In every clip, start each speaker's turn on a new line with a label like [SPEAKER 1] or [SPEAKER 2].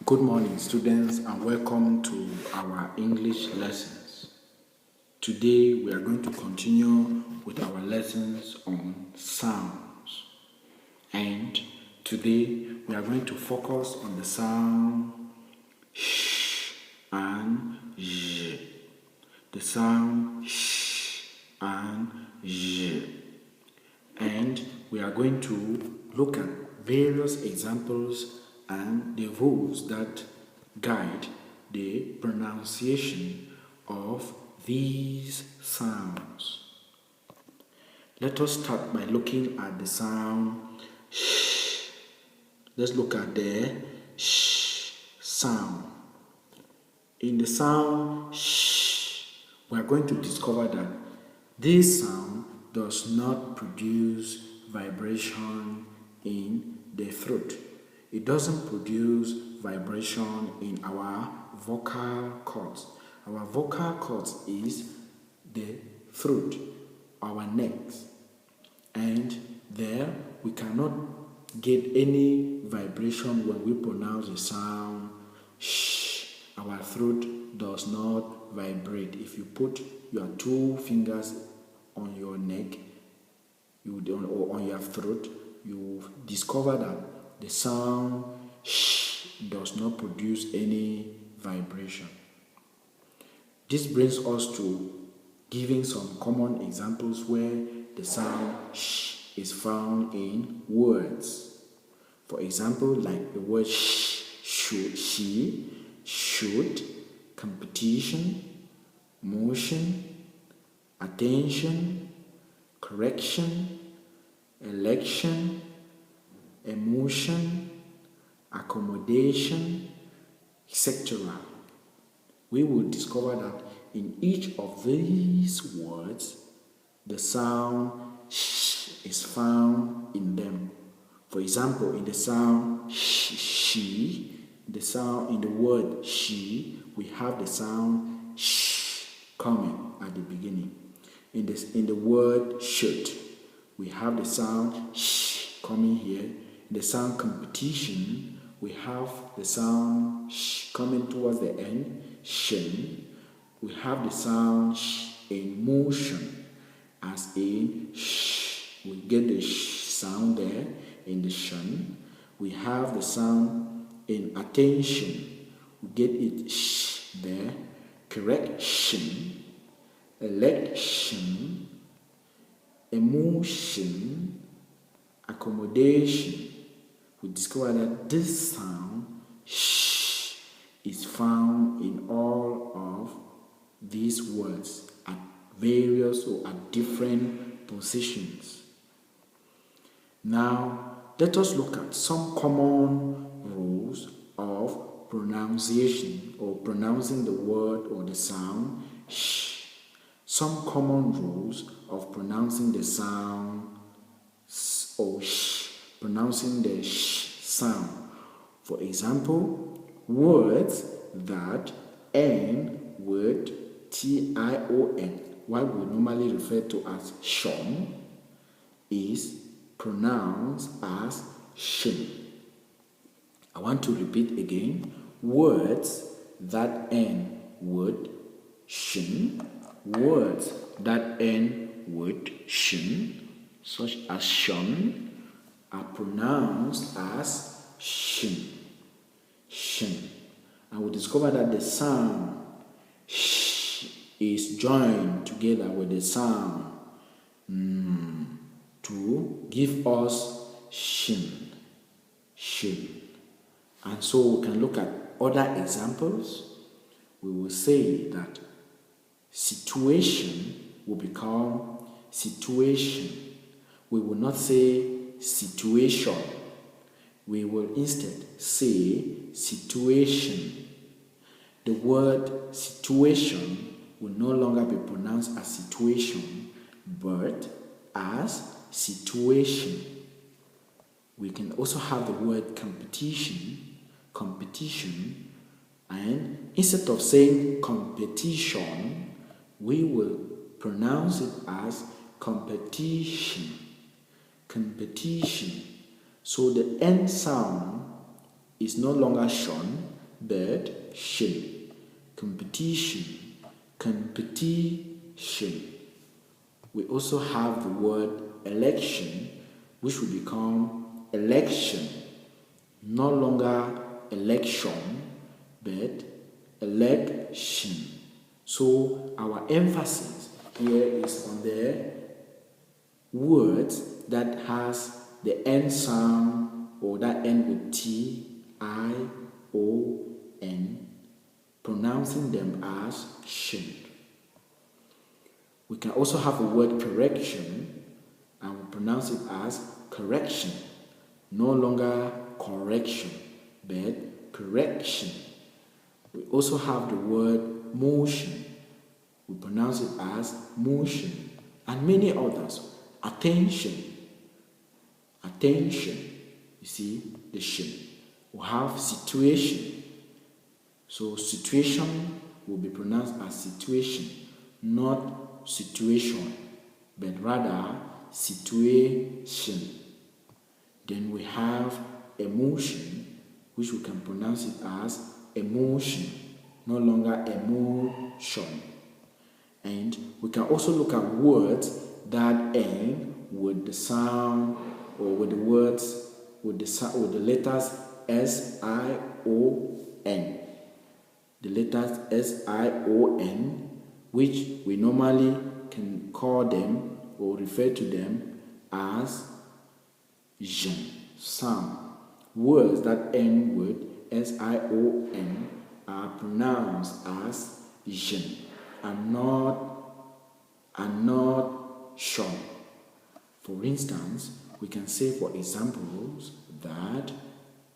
[SPEAKER 1] Good morning, students, and welcome to our English lessons. Today, we are going to continue with our lessons on sounds. And today, we are going to focus on the sound sh and j. The sound sh and j. And we are going to look at various examples and the rules that guide the pronunciation of these sounds. Let us start by looking at the sound sh. Let's look at the sh sound. In the sound sh, we are going to discover that this sound does not produce vibration in the throat. It doesn't produce vibration in our vocal cords. Our vocal cords is the throat, our necks, and there we cannot get any vibration when we pronounce the sound sh. Our throat does not vibrate. If you put your two fingers on your neck, or on your throat, you discover that the sound sh does not produce any vibration. This brings us to giving some common examples where the sound sh is found in words. For example, like the word should, she, should, competition, motion, attention, correction, election, emotion, accommodation, etc. We will discover that in each of these words, the sound sh is found in them. For example, in the sound she, the sound in the word she, we have the sound sh coming at the beginning. In the word should, we have the sound sh coming here. In the sound competition, we have the sound sh coming towards the end, shin. We have the sound sh in motion, as in sh. We get the sh sound there in the shun. We have the sound in attention. We get it sh there. Correction, election, emotion, accommodation. We discover that this sound sh is found in all of these words at various or at different positions. Now, let us look at some common rules of pronunciation or pronouncing the word or the sound sh. Some common rules of pronouncing the sound or sh, pronouncing the sh sound. For example, words that end with tion, what we normally refer to as shon, is pronounced as shin. I want to repeat again. Words that end with shin, words that end with shin, such as shun, are pronounced as shin. Shin. And we discover that the sound sh is joined together with the sound to give us shin. Shin. And so we can look at other examples. We will say that situation will become situation. We will not say situation. We will instead say situation. The word situation will no longer be pronounced as situation, but as situation. We can also have the word competition, and instead of saying competition, we will pronounce it as competition. So the end sound is no longer shun, bird, shin. Competition, competition. We also have the word election, which will become election. No longer election, but election. So our emphasis here is on the words that has the end sound or that end with T, I, O, N, pronouncing them as shin. We can also have a word correction and we pronounce it as correction. No longer correction, but correction. We also have the word motion. We pronounce it as motion. And many others. Attention. Attention. You see, the shin. We have situation. So situation will be pronounced as situation, not situation, but rather situation. Then we have emotion, which we can pronounce it as emotion, no longer emotion. And we can also look at words that end with the sound or with the words with the letters S-I-O-N. The letters S-I-O-N, which we normally can call them or refer to them as zhen sound. Words that end with S-I-O-N are pronounced as zhen and not shon. For instance, we can say for examples that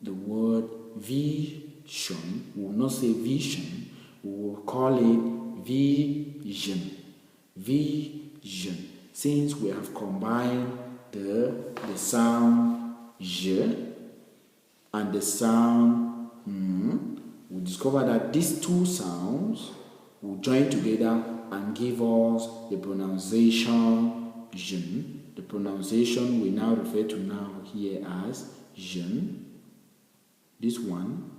[SPEAKER 1] the word vision, we will not say vision, we will call it vision. Vision. Since we have combined the sound j and the sound we discover that these two sounds will join together and give us the pronunciation jen. The pronunciation we now refer to now here as jen. This one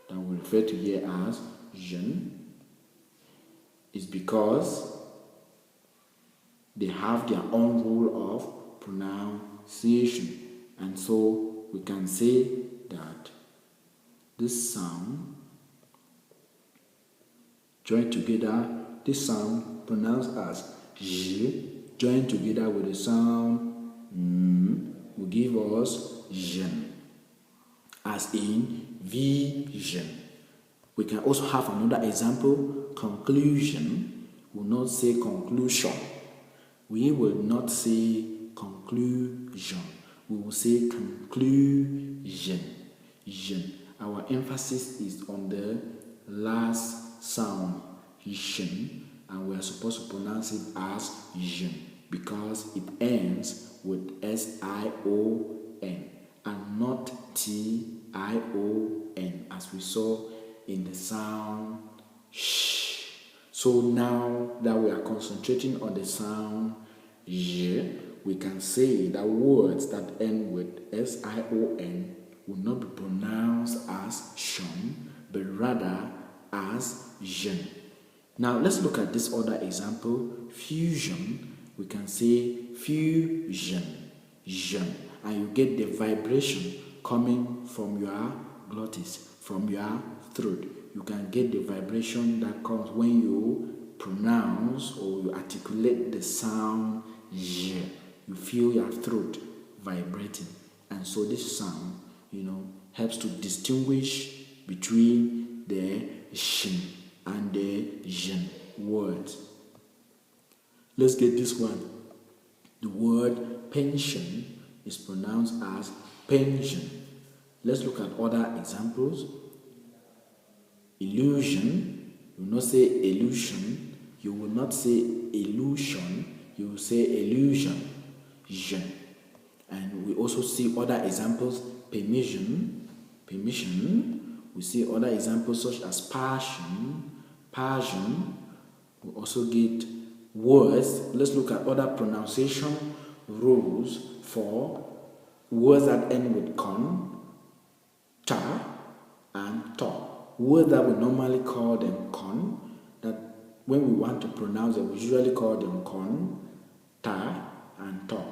[SPEAKER 1] that we refer to here as jen is because they have their own rule of pronunciation, and so we can say that this sound joined together, this sound pronounced as j joined together with the sound will give us jen, as in vision. We can also have another example, conclusion. We will not say conclusion. We will not say conclusion. We will say conclusion. Our emphasis is on the last sound, shin, and we are supposed to pronounce it as jen because it ends with S-I-O-N and not T-I-O-N as we saw in the sound sh. So now that we are concentrating on the sound j, we can say that words that end with S-I-O-N will not be pronounced as shon, but rather as jen. Now let's look at this other example, fusion. We can say fusion, jen, and you get the vibration coming from your glottis, from your throat. You can get the vibration that comes when you pronounce or you articulate the sound j. You feel your throat vibrating, and so this sound, helps to distinguish between the shin and the jen words. Let's get this one. The word pension is pronounced as pension. Let's look at other examples. Illusion, you will not say illusion, you will not say illusion, you will say illusion, jen. And we also see other examples, permission, we see other examples such as passion. We also get words. Let's look at other pronunciation rules for words that end with con, cha, and words that we normally call them con, that when we want to pronounce them, we usually call them con, ta, and to.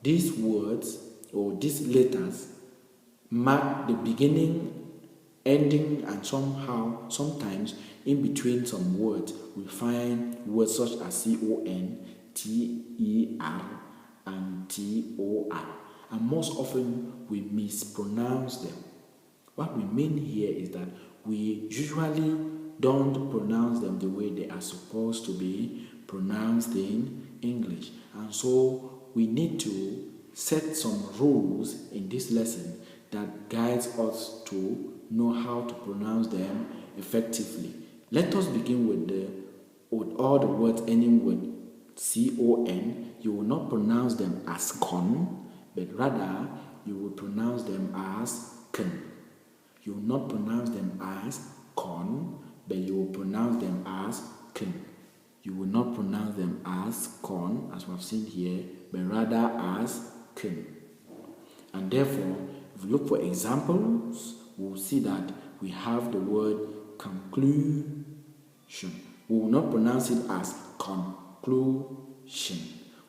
[SPEAKER 1] These words or these letters mark the beginning, ending, and sometimes in between some words, we find words such as con, ter, and tor. And most often we mispronounce them. What we mean here is that we usually don't pronounce them the way they are supposed to be pronounced in English. And so we need to set some rules in this lesson that guides us to know how to pronounce them effectively. Let us begin with all the words ending with con. You will not pronounce them as con, but rather you will pronounce them as con. You will not pronounce them as con, but you will pronounce them as con. You will not pronounce them as con, as we have seen here, but rather as con. And therefore, if we look for examples, we will see that we have the word conclusion. We will not pronounce it as conclusion.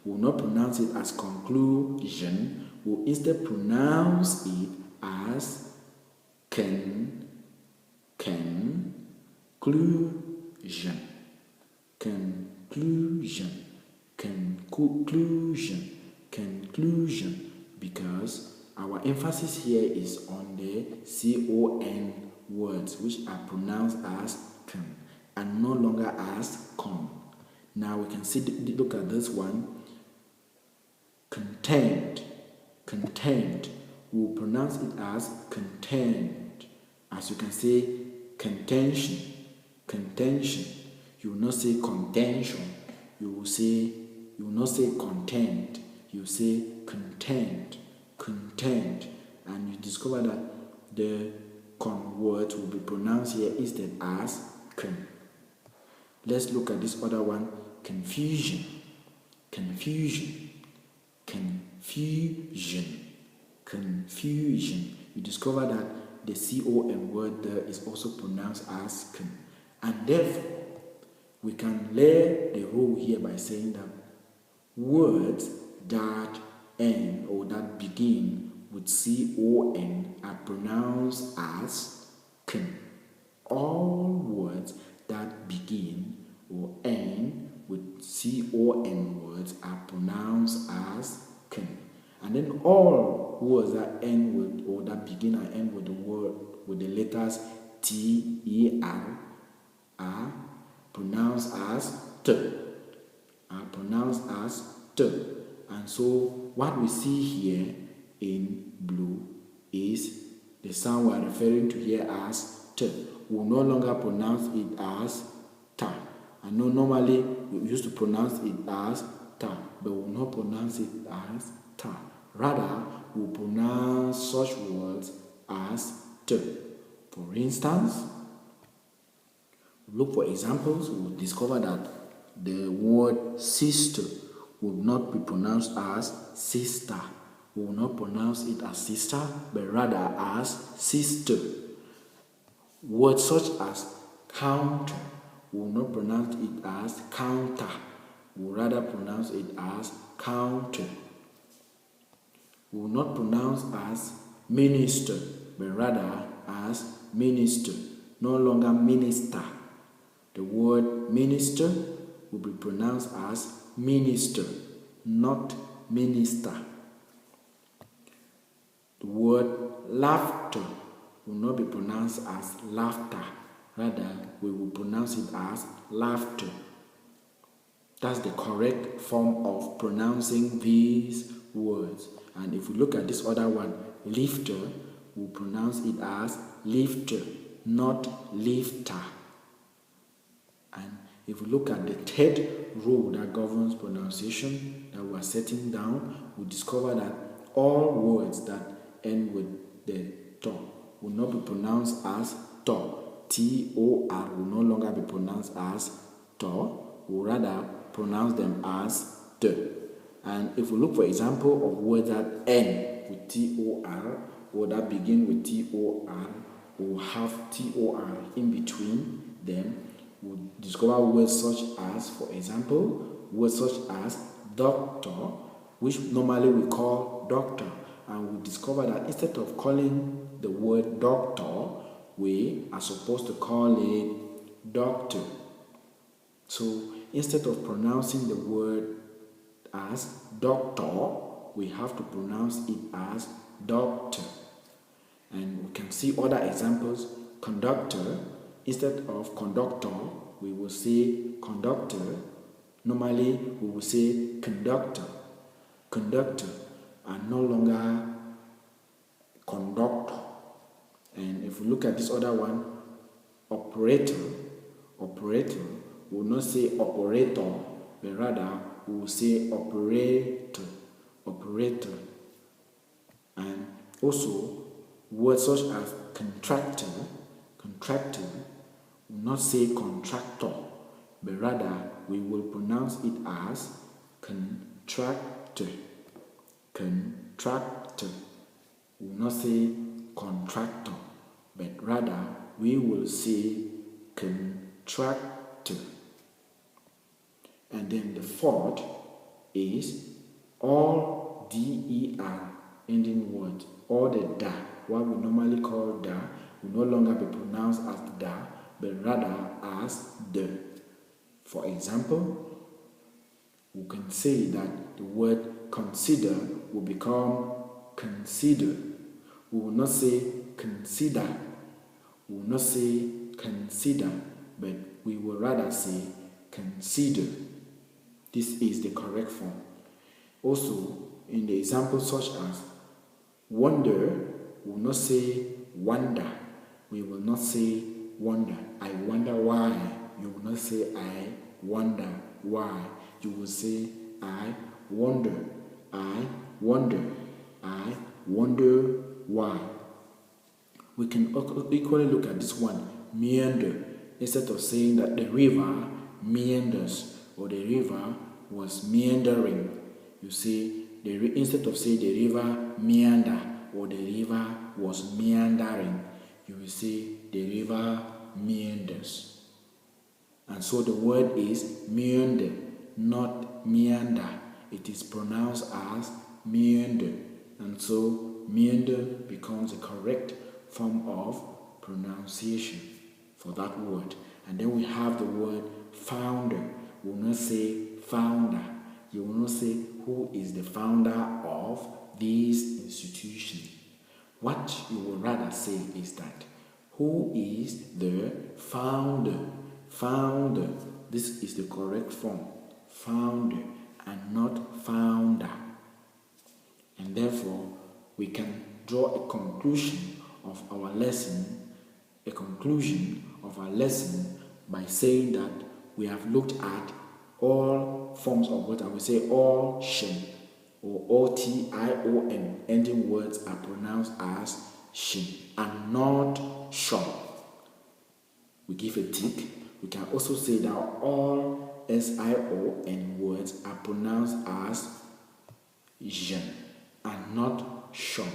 [SPEAKER 1] We will not pronounce it as conclusion. We will instead pronounce it as conclusion. Conclusion. Because our emphasis here is on the con words, which are pronounced as con and no longer as con. Now we can look at this one. Contained. We will pronounce it as contained. As you can say, contention. You will not say contention. You will not say content. You say content. And you discover that the con words will be pronounced here instead as con. Let's look at this other one. Confusion. You discover that the con word there is also pronounced as con. And therefore, we can lay the rule here by saying that words that end or that begin with con are pronounced as con. All words that begin or end with con words are pronounced as con. And then all words that end with or that begin and end with the word with the letters ter are pronounced as t. And so what we see here in blue is the sound we are referring to here as t. We will no longer pronounce it as ta. I know normally we used to pronounce it as ta, but we will not pronounce it as ta. Rather, we will pronounce such words as t. For instance, look for examples. We will discover that the word sister will not be pronounced as sister. We will not pronounce it as sister, but rather as sister. Words such as counter, we will not pronounce it as counter. We will rather pronounce it as counter. We will not pronounce as minister, but rather as minister. No longer minister. The word minister will be pronounced as minister, not minister. The word laughter will not be pronounced as laughter. Rather, we will pronounce it as laughter. That's the correct form of pronouncing these words. And if we look at this other one, lifter, we'll pronounce it as lifter, not lifter. And if we look at the third rule that governs pronunciation that we are setting down, we discover that all words that end with the to will not be pronounced as to. T-O-R will no longer be pronounced as to. We'll rather pronounce them as t. And if we look for example of words that end with T-O-R or that begin with T-O-R, we'll have TOR in between them, we'll discover words such as, for example, words such as doctor, which normally we call doctor, and we discover that instead of calling the word doctor, we are supposed to call it doctor. So instead of pronouncing the word as doctor, we have to pronounce it as doctor. And we can see other examples. Conductor, instead of conductor, we will say conductor. Normally, we will say conductor. Conductor, and no longer conductor. And if we look at this other one, operator, operator, we will not say operator, but rather we will say operator, operator. And also, words such as contractor, contractor, we will not say contractor, but rather we will pronounce it as contractor, contractor. We will not say contractor, but rather we will say contractor. And then the fourth is all DER ending words, all the da, what we normally call da, will no longer be pronounced as da, but rather as the. For example, we can say that the word consider will become consider. We will not say consider. We will not say consider, but we will rather say consider. This is the correct form. Also, in the example such as wonder, we will not say wonder. We will not say wonder. I wonder why. You will not say I wonder why. You will say I wonder. I wonder. I wonder why. We can equally look at this one, meander. Instead of saying that the river meanders or the river was meandering, you see, instead of saying the river meander or the river was meandering, you will say the river meanders. And so the word is meander, not meander. It is pronounced as meander. And so meander becomes a correct form of pronunciation for that word. And then we have the word founder. We will not say founder. You will not say who is the founder of this institution. What you will rather say is that who is the founder? Founder. This is the correct form. Founder and not founder. And therefore, we can draw a conclusion of our lesson, by saying that we have looked at all forms of what I will say all shin or O-T-I-O-N ending words are pronounced as shin and not shon. We give a tick. We can also say that all S-I-O-N words are pronounced as jen and not shon,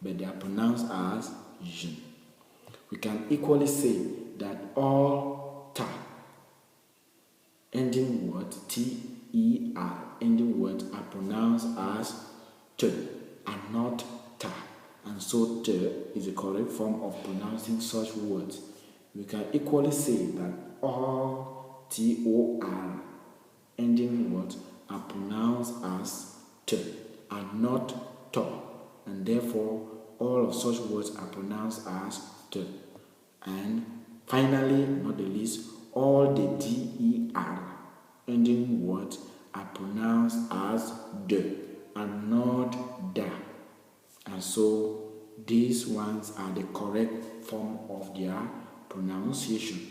[SPEAKER 1] but they are pronounced as jen. We can equally say that all ta ending words, T-E-R ending words are pronounced as t and not ta. And so t is the correct form of pronouncing such words. We can equally say that all T-O-R ending words are pronounced as t and not t. And therefore, all of such words are pronounced as t. And finally, not the least, all the D-E-R ending words are pronounced as d and not da. And so, these ones are the correct form of their pronunciation.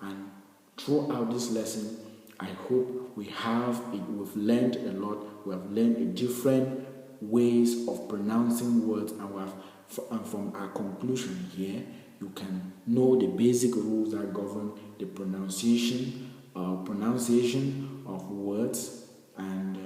[SPEAKER 1] And throughout this lesson, I hope we've learned a lot. We have learned a different ways of pronouncing words, and from our conclusion here, you can know the basic rules that govern the pronunciation of words, and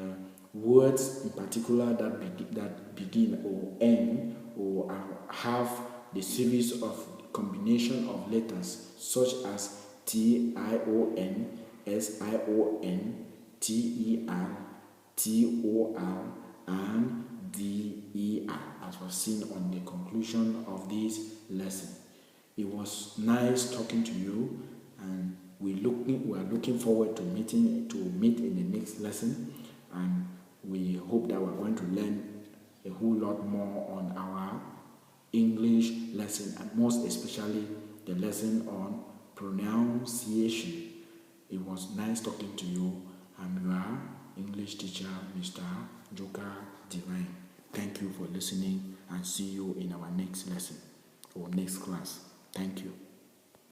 [SPEAKER 1] words in particular that begin or end or have the series of combination of letters such as T-I-O-N, S-I-O-N, T-E-R, T-O-R, and D-E-R, as was seen on the conclusion of this lesson. It was nice talking to you, and we are looking forward to meet in the next lesson, and we hope that we're going to learn a whole lot more on our English lesson, and most especially the lesson on pronunciation. It was nice talking to you. I'm your English teacher, Mr. Joka Divine. Thank you for listening, and see you in our next lesson or next class. Thank you.